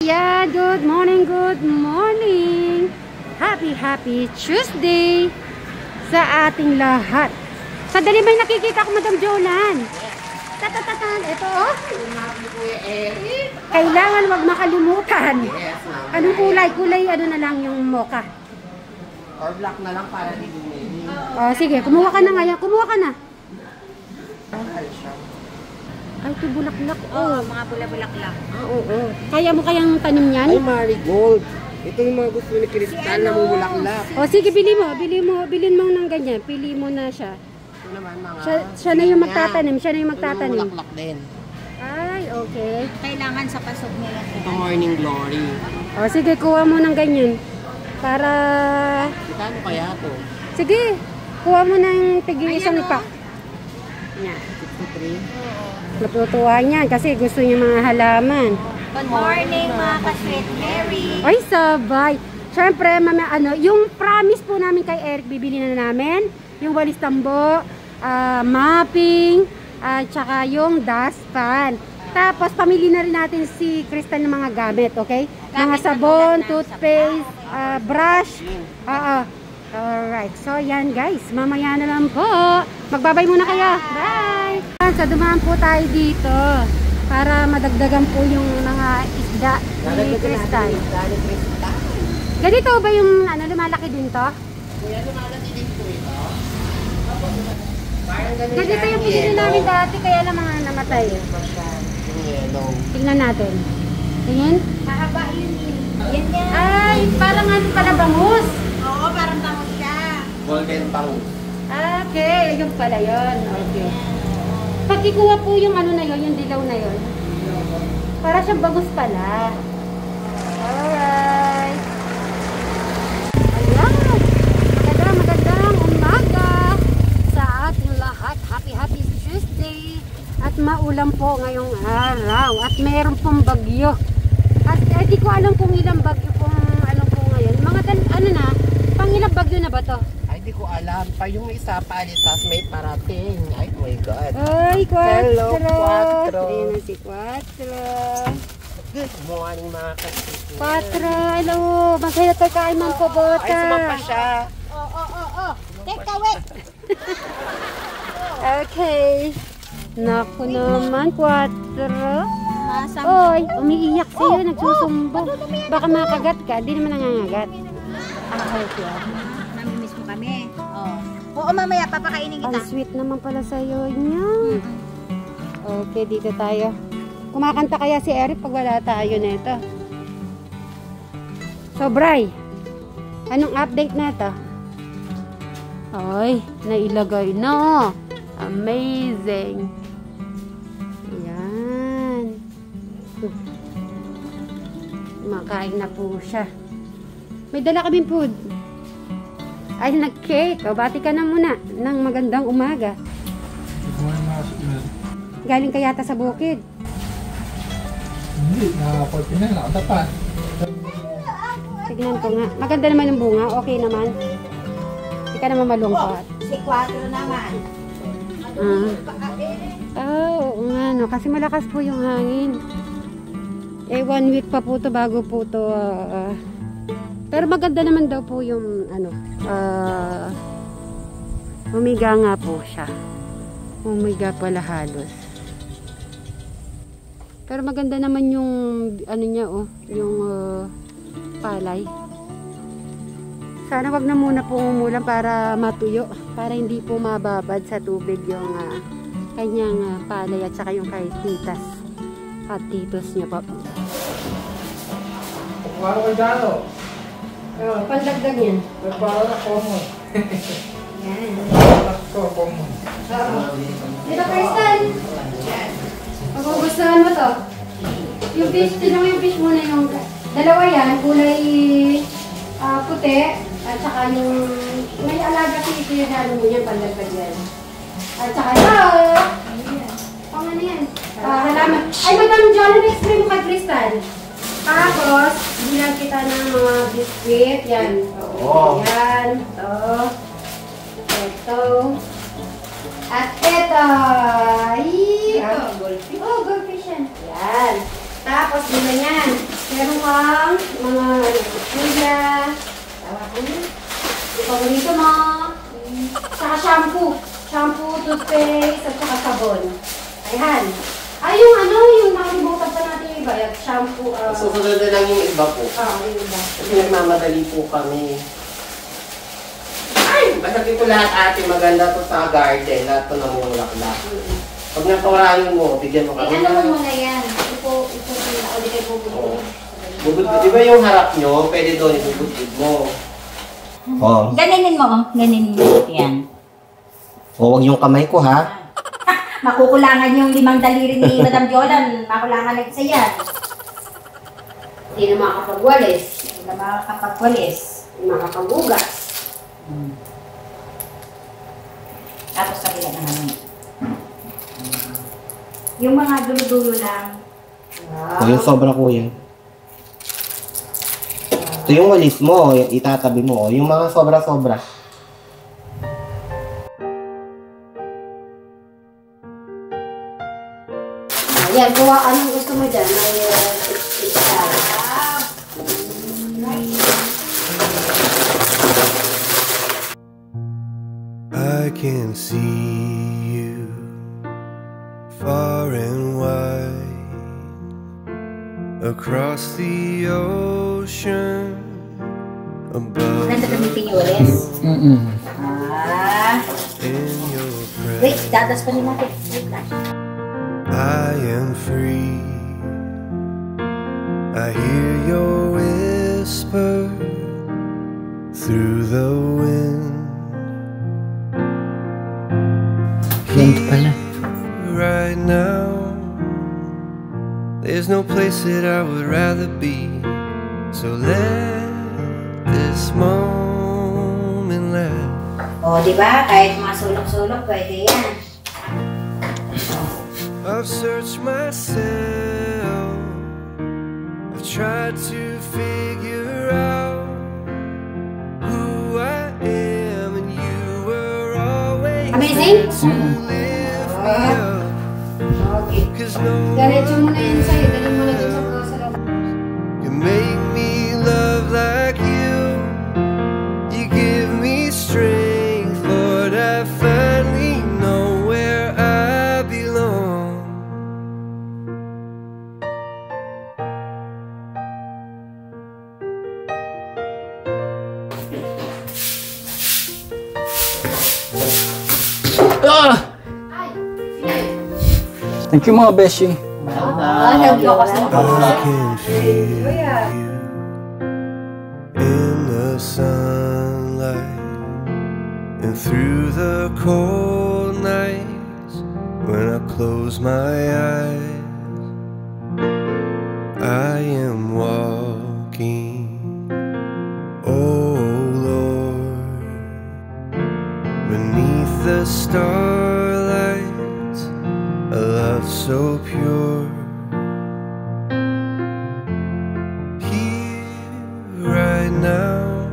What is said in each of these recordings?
Yeah, good morning, good morning. Happy Tuesday sa ating lahat. Sandali, may nakikita ko, Madam Jolan. Tatatan, ito oh. Kailangan wag makalimutan. Anong kulay? Kulay ano na lang yung mocha. Or black na lang para di bumili. Oh, sige, kumuha ka na ngayon. Kumuha ka na. Ay, ito bulaklak. Oo, mga bula-bulaklak. Oo. Kaya mo kayang tanim yan? Ay, marigold. Ito yung mga gusto ni Crystal na mumulaklak. O sige, bilhin mo ng ganyan. Pili mo na siya. Ito naman mga... Siya na yung magtatanim. Siya na yung magtatanim. Ito yung mulaklak din. Ay, okay. Kailangan sa pasok nila. Ito morning glory. O sige, kuha mo ng ganyan. Para... Kano kaya to? Sige, kuha mo ng tig-isang pack. Yan. 63. Natutuwa niya kasi gusto niya mga halaman. Good morning mga ka-Sweet Mary. Ay, sabay. Siyempre, yung promise po namin kay Eric, bibili na namin. Yung walis tambo, mopping, tsaka yung dustpan. Tapos, pamili na rin natin si Crystal ng mga gamit, okay? Mga sabon, toothpaste, brush. Alright, so yan guys, mamaya na lang po. Magbabay muna kayo. Bye! So, dumaan po tayo dito para madagdagan po yung mga isda ni Crystal. Ganito ba yung lumalaki din to? Kuya, lumalaki din po ito. Ganito yung pinili namin dati, kaya lang mga namatay. Yung yellow. Tingnan natin. Tingin? Mahaba yun. Yan yan. Ay, parang ano pala bangus. Oo, parang tangos siya. Golden pang. Okay, yung pala yun. Okay. Pagkikuha po yung ano na yun, yung dilaw na yun. Para siyang bangus pala. Alright. Ayan. Magandang umaga sa ating lahat. Happy Tuesday. At maulan po ngayong araw. At meron pong bagyo. At di ko alam kung ilang bagyo pong po ngayon. Mga pang ilang bagyo na ba to? Ay, di ko alam. Pa yung isa pa, alisas may parating. Ay, oh my God. Ay, 4. Hello, 4. Ayan na si 4. Good morning, mga kasip. 4. Hello. Masaya tayo kain ng kubota. Ay, sumampa siya. Take away. Okay. Naku naman, 4. Masam. Oy, umiiyak sa'yo, nagsusumbong. Baka makagat ka, di naman nangangagat. Okay. Namimiss mo kami. Oo, mamaya papakainin Ang kita. sweet naman pala sa'yo niya. Okay, dito tayo. Kumakanta kaya si Eric pag wala tayo nito. So, Bri, anong update na ito? Ay, nailagay na. Amazing. Ayan. Makain na po siya. May dala kaming food. Ay, nag-cake. O, bati ka na muna ng magandang umaga. Galing ka yata sa bukid. Hindi, nakakapag na, nakatapat. Tignan ko nga. Maganda naman yung bunga. Okay naman. Hindi ka naman malungkot. Si 4 naman. Oo nga, no. Kasi malakas po yung hangin. 1 week pa po to bago po to. Pero maganda naman daw po yung umiga nga po siya. Umiga pala halos. Pero maganda naman yung niya yung palay. Sana wag na muna po umulan para matuyo, para hindi po mababad sa tubig yung kanyang palay at saka yung kay titas at titos niya po. Paro ka dyan, o. Pandagdag yan. Paro na common. Yan. Paro common. Dito, Crystal. Magugustuhan mo to. Yung fish, tinan mo yung fish muna yung dalawa yan, kulay puti, at saka yung may alaga si Halo mo yan, pandagdag yan. At saka pang ano yan? Halaman. Ay, Madam John, explain mo kay Crystal. Tapos, bilang kita ng mga biscuit. Yan. Yan. Ito. At ito. Ito, goldfish. Oh, goldfish yan. Yan. Tapos, bilang yan. Meron kang mga kuya, yung paborito mo, saka shampoo. Shampoo, toothpaste, at saka sabon. Ayan. Ay, yung nakalimutan pa natin yung iba, yung shampoo. Susunod na lang yung iba po. Yung iba. Kasi nagmamadali po kami. Ay! Basta dito lahat ate, maganda to sa garden. Lahat to namumulaklak. Pag naturahin mo, bigyan mo kami. Ano mo muna yan? Ito, o di kayo bubudbud. Bubudbud. Di ba yung harap nyo, pwede doon ibubudbud mo. Oh. Ganinin mo, oh. Ganinin mo. Yan. O, huwag yung kamay ko ha. Makukulangan yung 5 daliri ni Madam Jolan. Makulangan lang sa yan. Hindi na makakapagwalis. Hindi na makakapagwalis. Hindi makakagugas. Tapos kabila naman. Yung mga dulo-dulo lang. O, yung sobra ko yan. Ito yung walis mo, yung itatabi mo. Yung mga sobra-sobra. Ayan, kuha anong gusto mo dyan. May I can see you far and wide across the ocean above Ganda gamitin yung walis. in your Wait, presence. dadas pa rin natin. Wait lang. I am free. I hear your whisper through the wind. Here, right now, there's no place that I would rather be. So let this moment last. O, di ba? Kahit mga sulok-sulok, pwede yan. I've searched myself, I've tried to figure out who I am, and you were always Amazing? there to lift me up. Okay. 'Cause no Diretso mo one na yun sa'yo. Dali mo na dun sa loob. can make me love like you. You give me strength, Lord, I finally know where I belong. Thank you mga beshi. Help you ako sa I can feel you in the sunlight and through the cold nights. When I close my eyes, I am walking, oh Lord, beneath the starlights, a love so pure. Here, right now,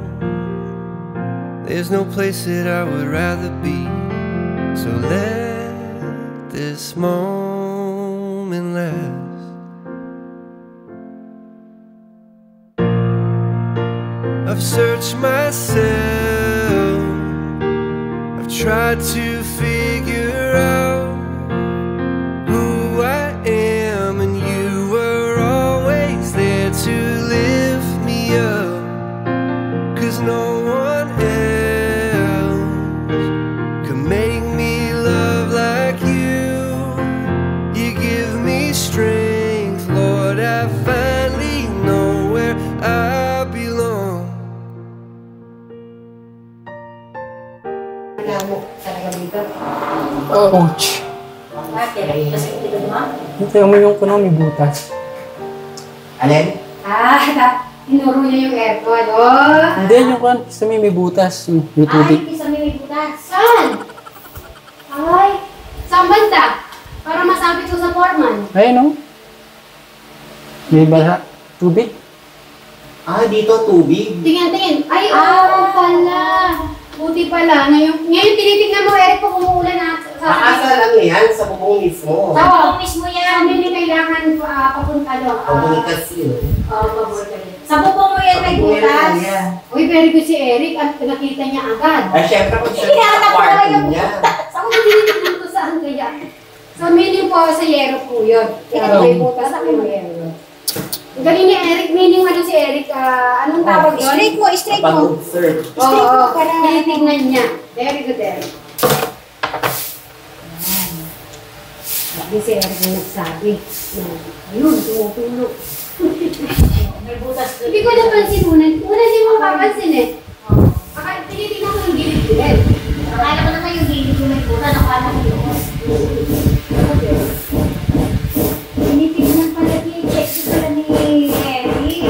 there's no place that I would rather be. So let this moment last. I've searched myself, I've tried to figure out who I am, and you were always there to lift me up. 'Cause no one else can make me love like you. You give me strength, Lord, I finally know where I belong. talaga dito. Ouch. Bakit? Kasi dito mo? Hintayin mo yung kuno, may butas. Alin? Tinuro niya yung aircon. Oh! Hindi, yung kuno, sa may butas. May tubig. Ay, isa may butas. Saan? Ay! Saan banda? Para masabit ko sa foreman. Ayun o. May bala. Tubig. Ah, dito tubig. Tingnan. Ay, oo pala. Buti pala. Ngayon tinitignan mo, Eric, kung umuulan na Nakasal lang yan sa bubong mismo. Sa bubong mismo yan. Hindi kailangan papunta doon. Pabulitas yun. Papunta. Sa bubong mo yan may butas. Uy, very good si Eric. At nakita niya agad. Ay, syempre kung siya Hinahanap sa ko kwarto lang yung niya. Ako tinitignan ko saan kaya. Sa meaning po sa yero po yun. Kaya may butas sa yero. Ang galing ni Eric. Meaning ano si Eric? Anong tawag yun? Straight mo, straight mo. Pag-observe. Oo, tinitignan niya. Very good, Eric. Sabi si Eric na nagsabi. Ayun, tumutulog. May butas doon. Hindi ko napansin muna. Una hindi mo papansin eh. Tinitignan ko yung gilid-gilid. Akala ko naman yung gilid ko may butas. Akala ko yun. Tinitignan pala check ko pala ni Eric.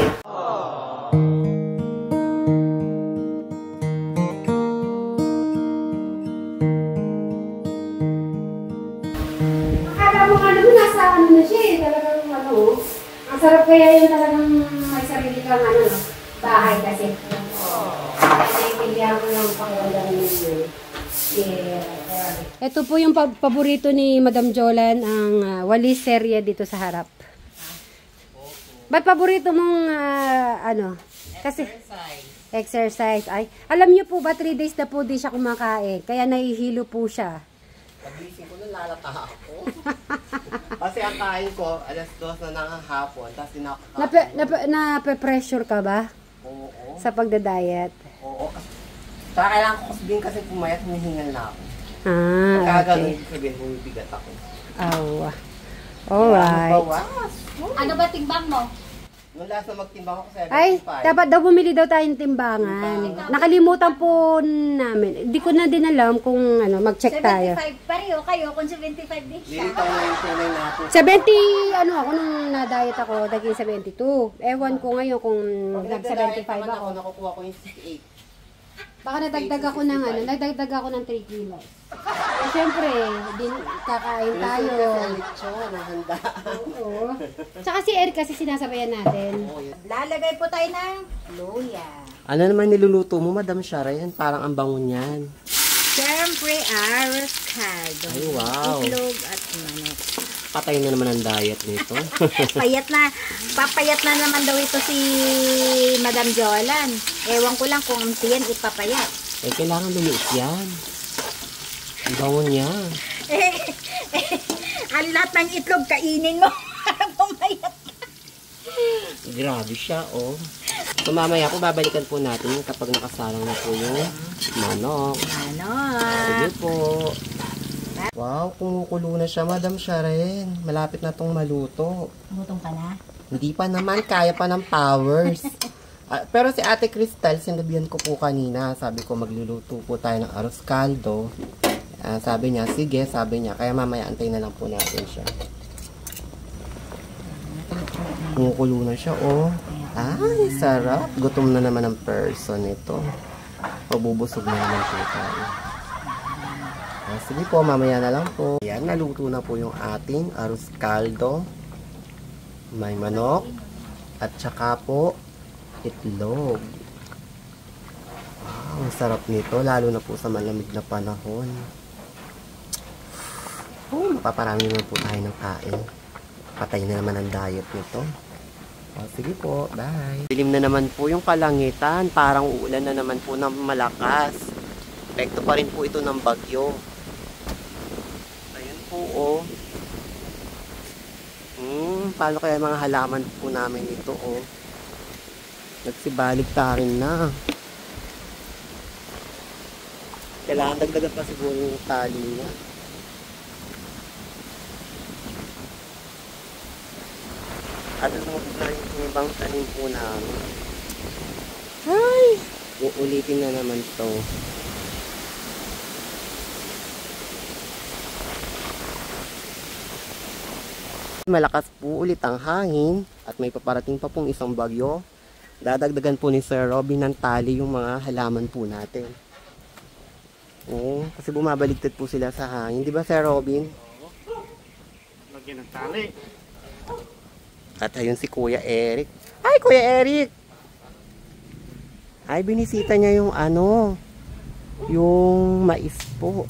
Akala mo nga naman nasa ano na siya eh. Talagang ano. Ang sarap kaya yung talagang may sarili kang ano no. Bahay kasi. Naiintindihan ko yung pakiramdam niya. Ito po yung paborito ni Madam Jolan, ang walis serye dito sa harap. Ba't paborito mong ano? Kasi exercise. Ay, alam niyo po ba 3 days na po di siya kumakain. Kaya nahihilo po siya. Pagising ko na lalata ako. Kasi ang kain ko, alas 2 na ng hapon. Tapos Nape-pressure ka ba? Oo. Sa pagda-diet? Oo. Saka kailangan ko din kasi pumayat, hinihingal na ako. Ah, Kagano'n, okay. sabihin, bumibigat ako. Oh, alright. Bawas. Ano ba timbang mo? Nung last na magtimbang ako, 75. Ay, dapat daw bumili daw tayong timbangan. Nakalimutan po namin. Hindi ko na din alam kung ano, mag-check tayo. 75 pareho kayo kung 75 din siya. Dito na yung tunay natin. 70, ano ako, nung na-diet ako, naging 72. Ewan ko ngayon kung Pag nag-75 naman ako. nakukuha ko yung 68. Baka nadagdag ako ng ano, nagdagdag ako ng 3 kilos. Eh, syempre, din, kakain tayo. Lechon, handa. Oo. Tsaka si Eric kasi sinasabayan natin. Lalagay po tayo ng luya. Ano naman niluluto mo, Madam Sharon? Parang ang bango niyan. Siyempre, avocado. Ay, wow. Itlog at manok. Patay na naman ang diet nito. Papayat na naman daw ito si Madam Jolan. Ewan ko lang kung yan ipapayat. Eh, kailangan lumiit yan. Ang bango niya. Ang lahat ng itlog, kainin mo. Pumayat ka. Grabe siya, oh. So, mamaya po, babalikan po natin kapag nakasalang na po yung manok. Sige po. Wow, kumukulo na siya, Madam Sharon. Malapit na tong maluto. Gutong ka na? Hindi pa naman, kaya pa ng powers. Pero si Ate Crystal, sinabihan ko po kanina. Sabi ko, magluluto po tayo ng arroz caldo. Sabi niya, sige, sabi niya. Kaya mamaya, antay na lang po natin siya. Kumukulo na siya, oh. Ay, sarap. Gutom na naman ang person ito. Pabubusog na naman po tayo. Sige po, mamaya na lang po. Ayan, naluto na po yung ating arroz caldo. May manok. At saka po, itlog. Wow, ang sarap nito. Lalo na po sa malamig na panahon. Oh, mapaparami naman po tayo ng kain. Patay na naman ang diet nito. Sige po, bye. Dilim na naman po yung kalangitan. Parang uulan na naman po ng malakas. Epekto pa rin po ito ng bagyo. Ayan po, oh. Paano kaya mga halaman po namin ito, oh. Nagsibalig ta rin na. Kailangan dagdagan pa siguro yung tali niya. At ito na yung ibang tanim po namin. Ay! Uulitin na naman to. Malakas po ulit ang hangin at may paparating pa pong isang bagyo. Dadagdagan po ni Sir Robin ng tali yung mga halaman po natin. Oo, kasi bumabaligtad po sila sa hangin. Di ba, Sir Robin? Lagyan ng tali. At ayun si Kuya Eric. Ay, Kuya Eric! Ay, binisita niya yung ano, yung mais po.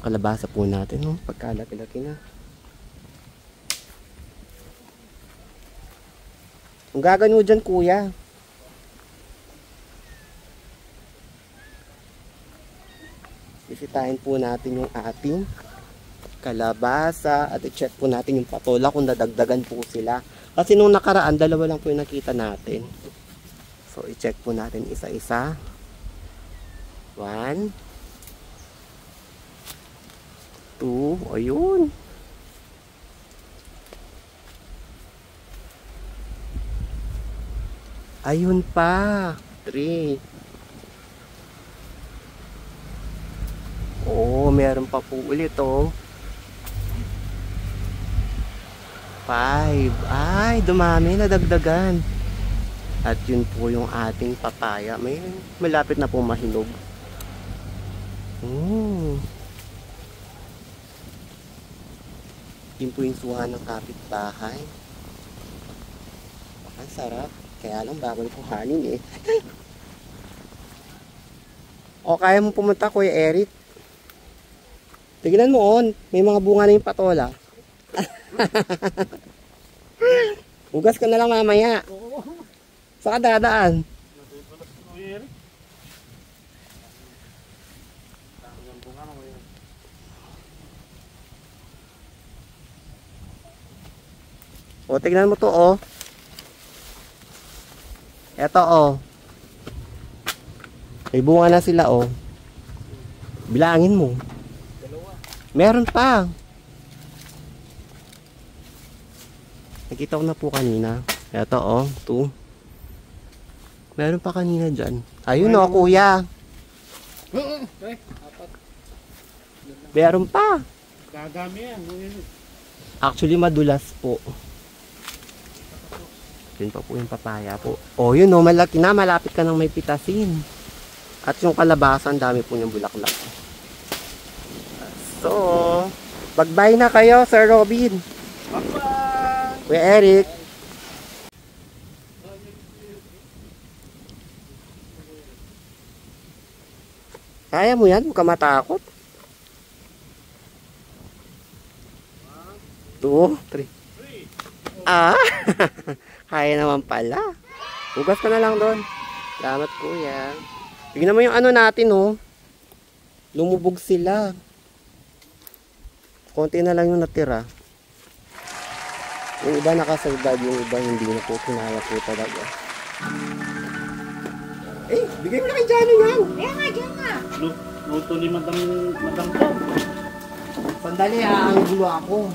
kalabasa po natin, no? Pagkalaki-laki na. Ang gagano dyan, kuya. Bisitahin po natin yung ating kalabasa at i-check po natin yung patola kung dadagdagan po sila. Kasi nung nakaraan, dalawa lang po yung nakita natin. So, i-check po natin isa-isa. 1, 2, ayun. Ayun pa. 3. Oo, meron pa po ulit, oh. 5. Ay, dumami, nadagdagan. At yun po yung ating papaya. May malapit na po mahinog. Yun po yung suha ng kapitbahay. Ang sarap. Kaya lang bago po hanin eh. O, kaya mo pumunta, Kuya Eric. Tignan mo on. May mga bunga na yung patola. Ugas ka na lang mamaya. Saan ka dadaan? O, tignan mo to, oh. Eto, oh. May bunga na sila, oh. Bilangin mo. Meron pa. Nakita ko na po kanina. Eto, oh. 2. Meron pa kanina dyan. Ayun, oh, kuya. Meron pa. Dadami yan. Actually, madulas po. Yun pa po yung papaya po. O, yun, oh, malaki na. Malapit ka nang may pitasin. At yung kalabasa, ang dami po yung bulaklak. So, bye-bye na kayo, Sir Robin. Bye-bye! Kuya Eric. Kaya mo yan? Huwag ka matakot. 2, 3. Ah! Kaya naman pala. Hugas ka na lang doon. Salamat, kuya. Tignan mo yung ano natin, oh. Lumubog sila. Konti na lang yung natira. Yung iba nakasurvive, yung iba hindi na po. Kinaya po talaga. Eh, bigay mo na kay Johnny yan. Kaya nga, dyan nga. Luto ni Madam to. Sandali ha, ang gulo ako.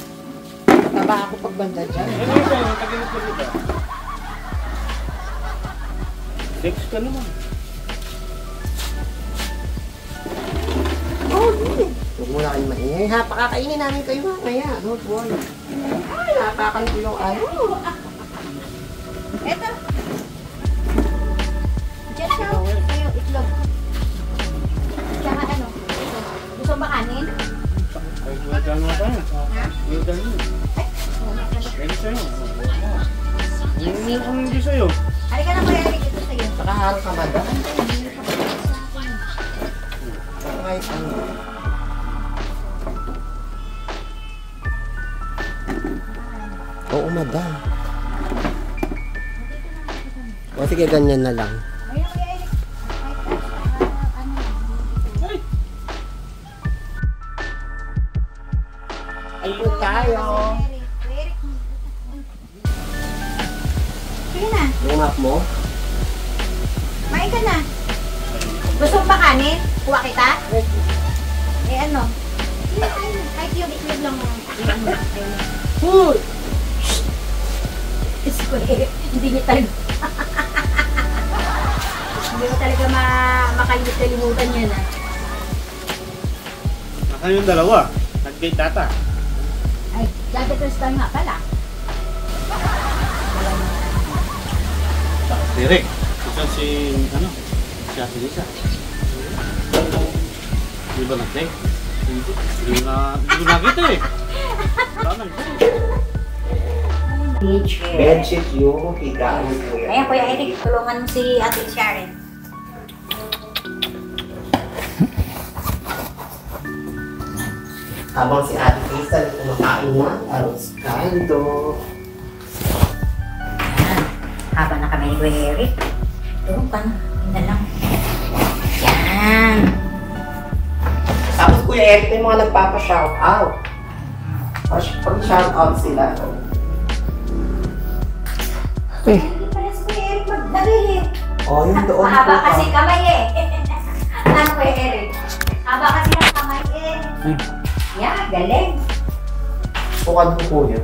Taba ako pagbanda dyan. Sex ka naman. Oh, hindi. Huwag mo na kayo maingay ha. Pakakainin namin kayo mamaya. Don't worry. Ay, napakan ko yung ano. Eto. Diyan siya. Kayo, itlog. Tsaka ano? Gusto mo ba kanin? Ay, guldan mo pa. Guldan mo. Pwede sa'yo. Hindi sa'yo. Halika na, Kuya Eric. Ito sa'yo. Nakaharap ka madam. Kahit ano. Oo, madam. O sige, ganyan na lang. Ayun, Kuya Eric. Ayun tayo. Sige na. Yung map mo? Main ka na. Gusto mo ba kanin? Kuha kita? Eh ano? Kahit yung itlog lang. Food! Hindi niya talaga. Hindi mo talaga makalimutan yan ah. Nasaan yung dalawa? Nag-date ata. Ay, dati Crystal nga pala. Direk. Isa si, ano? Si Ate Lisa. Di ba nag-date? Hindi ko nakita eh. Saan nag-date? Bedsheet yung higaan ko. Ayan, Kuya Eric, tulungan mo si Ate Sharon. Habang si Ate Crystal kumakain na, arroz caldo. Yan. Habang na kami ni Kuya Eric. Tulong ka na. Hindi lang. Yan. Tapos Kuya Eric, may mga nagpapa-shoutout. Pag-shoutout sila. Hindi pala si Kuya Eric maglagay eh. Oh, yun doon. Mahaba kasi kamay eh. Ano Kuya Eric? Haba kasi ang kamay eh. Yeah, galing. Bukad mo Kuya.